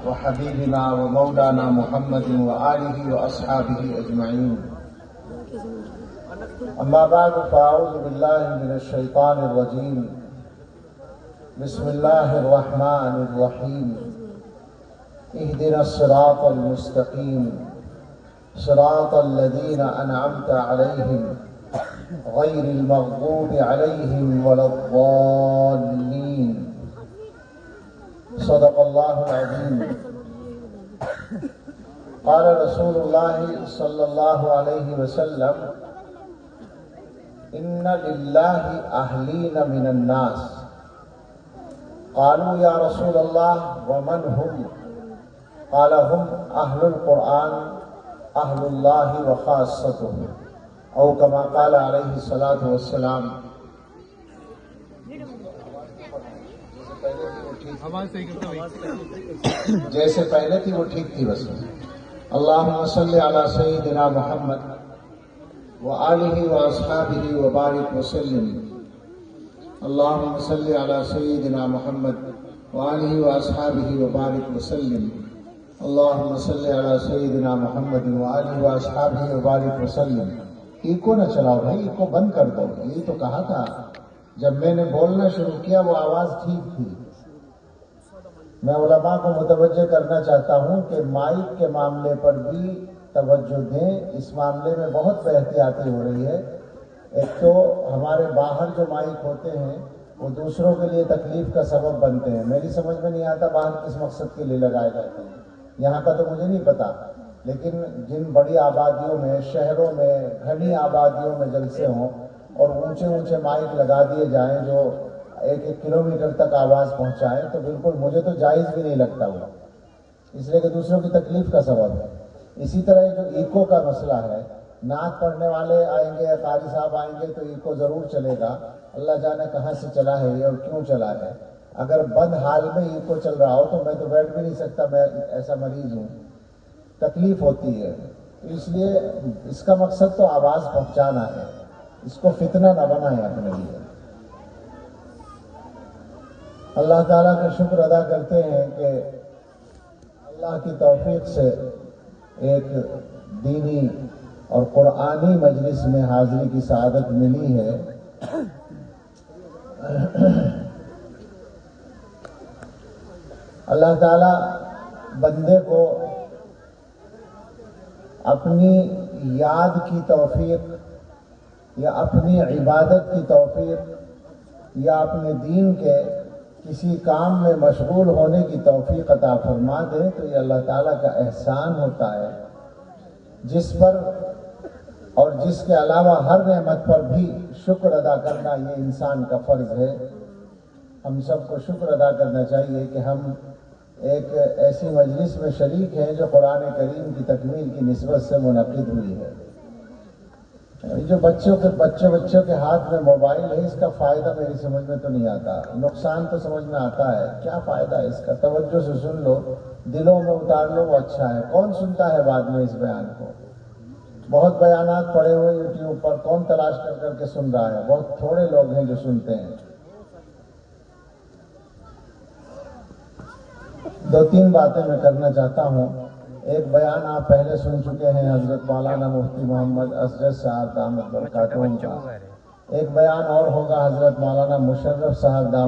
وحبيبنا ومولانا محمد وآله وأصحابه أجمعين. أما بعد فأعوذ بالله من الشيطان الرجيم. بسم الله الرحمن الرحيم. اهدنا الصراط المستقيم صراط الذين أنعمت عليهم غير المغضوب عليهم ولا الضالين. صدق الله العظيم. قال رسول الله صلى الله عليه وسلم: إن لله أهلين من الناس. قالوا يا رسول الله ومن هم؟ قال: هم أهل القرآن أهل الله وخاصته، او كما قال علیہ الصلاۃ والسلام. جیسے پہلے تھی وہ ٹھیک تھی بس. اللہم صلی علی سیدنا محمد وآلہ واصحابہ وبارک وسلم. اللہم صلی علی سیدنا محمد وآلہ واصحابہ وبارک وسلم. اللہم صلی علی سیدنا محمد وآلہ واصحابہ وبارک وسلم. ایکو نہ چلاؤ بھائی، ایکو بند کر دو. یہی تو کہا تھا جب میں نے بولنا شروع کیا وہ آواز ٹھیک تھی. میں علماء کو متوجہ کرنا چاہتا ہوں کہ مائک کے معاملے پر بھی توجہ دیں. اس معاملے میں بہت بے احتیاطی ہو رہی ہے. ایک تو ہمارے باہر جو مائک ہوتے ہیں وہ دوسروں کے لیے تکلیف کا سبب بنتے ہیں. میری سمجھ میں نہیں آتا باہر کس مقصد کے لیے لگائے جاتے ہیں. یہاں کا تو مجھے نہیں پتا، لیکن جن بڑی آبادیوں میں، شہروں میں، گھنی آبادیوں میں جلسے ہوں اور اونچے اونچے مائک لگا دیے جائیں جو 1-1 کلومیٹر تک آواز پہنچائیں، تو بالکل مجھے تو جائز بھی نہیں لگتا وہ، اس لیے کہ دوسروں کی تکلیف کا سبب ہے. اسی طرح جو ایکو کا مسئلہ ہے، نعت پڑھنے والے آئیں گے یا قاری صاحب آئیں گے تو ایکو ضرور چلے گا. اللہ جانے کہاں سے چلا ہے یہ اور کیوں چلا ہے. اگر بند حال میں ایکو چل رہا ہو تو میں تو بیٹھ بھی نہیں سکتا، میں ایسا مریض ہوں، تکلیف ہوتی ہے. اس لیے اس کا مقصد تو آواز پہنچانا ہے، اس کو فتنہ نہ بنائیں اپنے لیے. اللہ تعالیٰ کا شکر ادا کرتے ہیں کہ اللہ کی توفیق سے ایک دینی اور قرآنی مجلس میں حاضری کی سعادت ملی ہے. اللہ تعالیٰ بندے کو اپنی یاد کی توفیق یا اپنی عبادت کی توفیق یا اپنے دین کے کسی کام میں مشغول ہونے کی توفیق عطا فرما دے تو یہ اللہ تعالیٰ کا احسان ہوتا ہے، جس پر اور جس کے علاوہ ہر نعمت پر بھی شکر ادا کرنا یہ انسان کا فرض ہے. ہم سب کو شکر ادا کرنا چاہیے کہ ہم ایک ایسی مجلس میں شریک ہیں جو قرآن کریم کی تکمیل کی نسبت سے منعقد ہوئی ہے. جو بچوں کے ہاتھ میں موبائل ہے، اس کا فائدہ میری سمجھ میں تو نہیں آتا. نقصان تو سمجھ میں آتا ہے، کیا فائدہ ہے اس کا؟ توجہ سے سن لو، دلوں میں اتار لو، وہ اچھا ہے. کون سنتا ہے بعد میں اس بیان کو؟ بہت بیانات پڑے ہوئے یوٹیوب پر، کون تلاش کر کے سن رہا ہے؟ بہت تھوڑے لوگ ہیں جو سنتے ہیں. 2-3 باتیں میں کرنا چاہتا ہوں. ایک بیان آپ پہلے سن چکے ہیں حضرت مولانا مفتی محمد اسجد صاحب دامت برکاتہم کا. ایک بیان اور ہوگا حضرت مولانا مشرف صاحب دامت